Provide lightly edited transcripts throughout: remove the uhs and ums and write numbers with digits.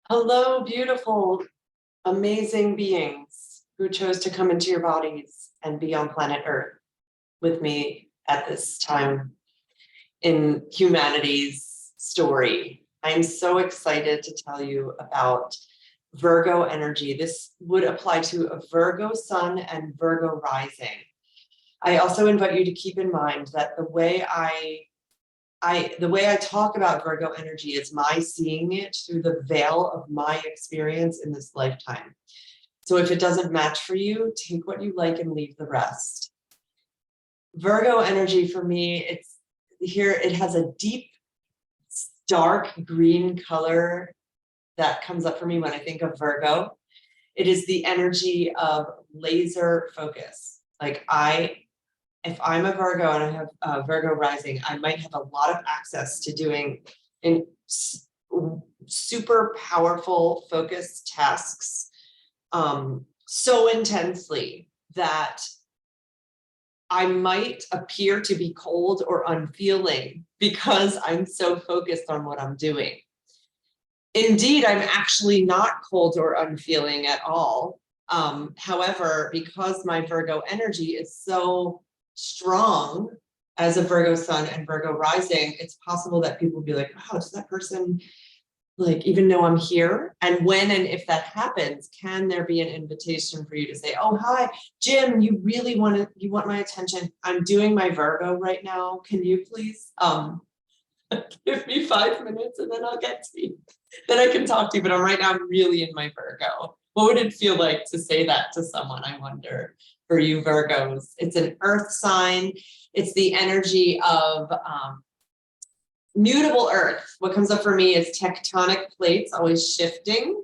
Hello, beautiful, amazing beings who chose to come into your bodies and be on planet Earth with me at this time in humanity's story. I'm so excited to tell you about Virgo energy. This would apply to a Virgo sun and Virgo rising. I also invite you to keep in mind that the way I talk about Virgo energy is my seeing it through the veil of my experience in this lifetime. So if it doesn't match for you, take what you like and leave the rest. Virgo energy for me, it has a deep, dark green color that comes up for me when I think of Virgo. It is the energy of laser focus. If I'm a Virgo and I have a Virgo rising, I might have a lot of access to doing super powerful focused tasks so intensely that I might appear to be cold or unfeeling because I'm so focused on what I'm doing. Indeed, I'm actually not cold or unfeeling at all. However, because my Virgo energy is so strong as a Virgo sun and Virgo rising, it's possible that people will be like, wow, does that person even know I'm here? And when and if that happens, can there be an invitation for you to say, oh, hi, Jim, you want my attention? I'm doing my Virgo right now. Can you please give me 5 minutes and then I'll get to you. Then I can talk to you, but right now I'm really in my Virgo. What would it feel like to say that to someone, I wonder, for you Virgos? It's an earth sign. It's the energy of mutable earth. What comes up for me is tectonic plates always shifting,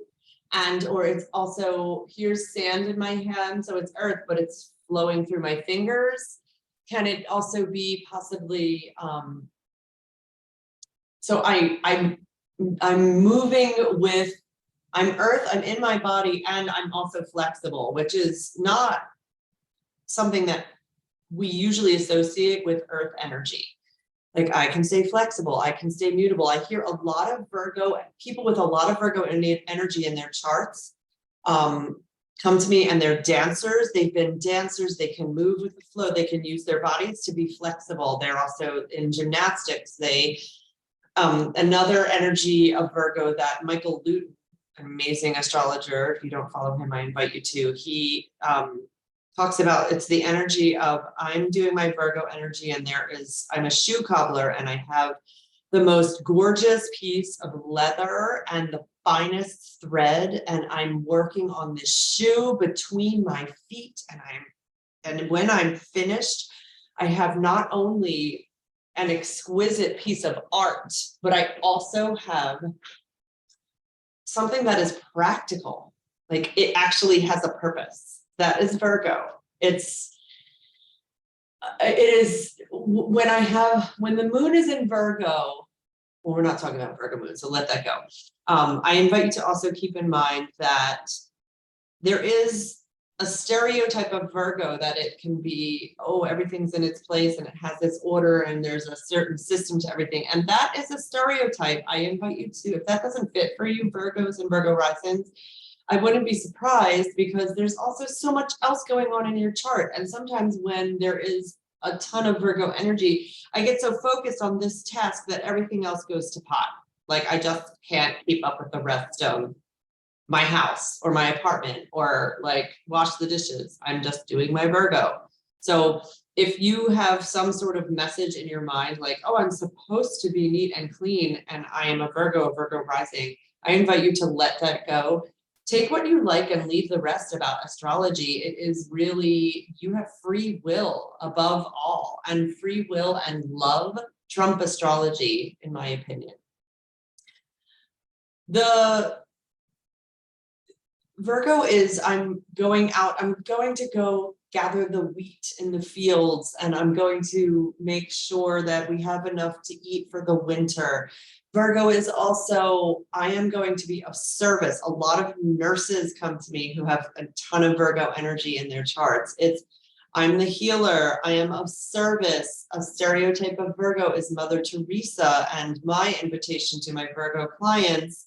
or it's also, here's sand in my hand, so it's earth, but it's flowing through my fingers. Can it also be possibly, so I'm moving with, I'm earth, I'm in my body, and I'm also flexible, which is not something that we usually associate with earth energy. Like I can stay flexible, I can stay mutable. I hear a lot of people with a lot of Virgo energy in their charts come to me, and they're dancers. They've been dancers, they can move with the flow, they can use their bodies to be flexible. They're also in gymnastics. Another energy of Virgo that Michael Luton, an amazing astrologer, if you don't follow him, I invite you to, he talks about, it's the energy of, I'm doing my Virgo energy, and I'm a shoe cobbler, and I have the most gorgeous piece of leather and the finest thread, and I'm working on this shoe between my feet, and when I'm finished, I have not only an exquisite piece of art, but I also have something that is practical. Like it actually has a purpose. That is Virgo. It is when the moon is in Virgo, well, we're not talking about Virgo moon, so let that go. I invite you to also keep in mind that there is a stereotype of Virgo that it can be, oh, everything's in its place and it has this order and there's a certain system to everything. And that is a stereotype. I invite you to, if that doesn't fit for you, Virgos and Virgo Risings, I wouldn't be surprised, because there's also so much else going on in your chart. And sometimes when there is a ton of Virgo energy, I get so focused on this task that everything else goes to pot. Like I just can't keep up with the rest of my house or my apartment, or like wash the dishes. I'm just doing my Virgo. So if you have some sort of message in your mind, like, oh, I'm supposed to be neat and clean, and I am a Virgo rising, I invite you to let that go. Take what you like and leave the rest about astrology. It is really, you have free will above all, and free will and love trump astrology, in my opinion. The Virgo is, I'm going to go gather the wheat in the fields, and I'm going to make sure that we have enough to eat for the winter. Virgo is also, I am going to be of service. A lot of nurses come to me who have a ton of Virgo energy in their charts. I'm the healer, I am of service. A stereotype of Virgo is Mother Teresa, and my invitation to my Virgo clients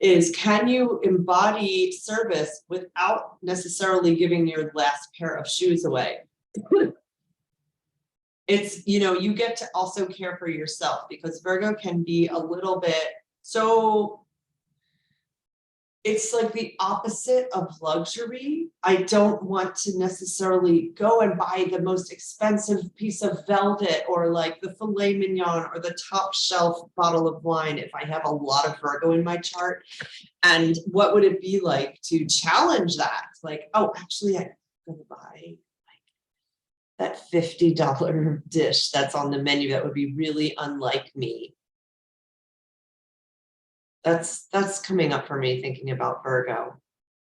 is, can you embody service without necessarily giving your last pair of shoes away? It's, you know, you get to also care for yourself, because Virgo can be a little bit, so it's like the opposite of luxury. I don't want to necessarily go and buy the most expensive piece of velvet or like the filet mignon or the top shelf bottle of wine if I have a lot of Virgo in my chart. And what would it be like to challenge that? Like, oh, actually, I'm going to buy that $50 dish that's on the menu that would be really unlike me. That's coming up for me thinking about Virgo.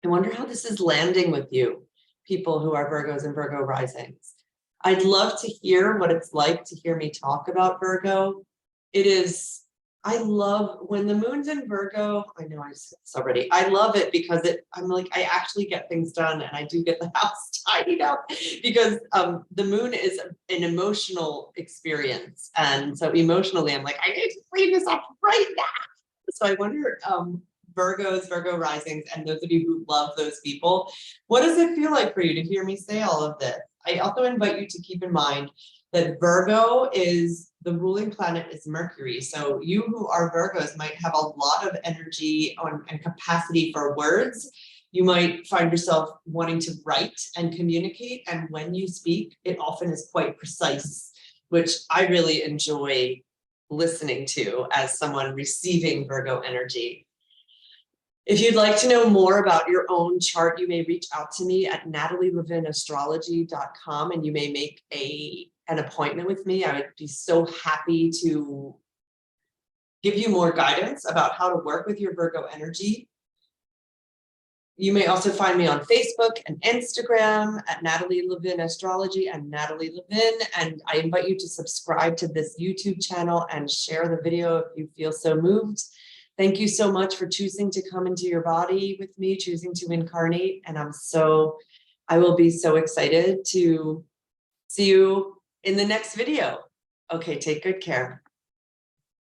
I wonder how this is landing with you, people who are Virgos and Virgo risings. I'd love to hear what it's like to hear me talk about Virgo. It is, I love when the moon's in Virgo. I know I said this already. I love it because I'm like, I actually get things done, and I do get the house tidied up, because the moon is an emotional experience. And so emotionally, I'm like, I need to clean this up right now. So I wonder, Virgos, Virgo risings, and those of you who love those people, what does it feel like for you to hear me say all of this? I also invite you to keep in mind that Virgo is, the ruling planet is Mercury. So you who are Virgos might have a lot of energy and capacity for words. You might find yourself wanting to write and communicate. And when you speak, it often is quite precise, which I really enjoy listening to as someone receiving Virgo energy. If you'd like to know more about your own chart, you may reach out to me at natalielevinastrology.com, and you may make an appointment with me. I would be so happy to give you more guidance about how to work with your Virgo energy. You may also find me on Facebook and Instagram at Natalie Levin Astrology and Natalie Levin. And I invite you to subscribe to this YouTube channel and share the video if you feel so moved. Thank you so much for choosing to come into your body with me, choosing to incarnate. And I will be so excited to see you in the next video. Okay, take good care.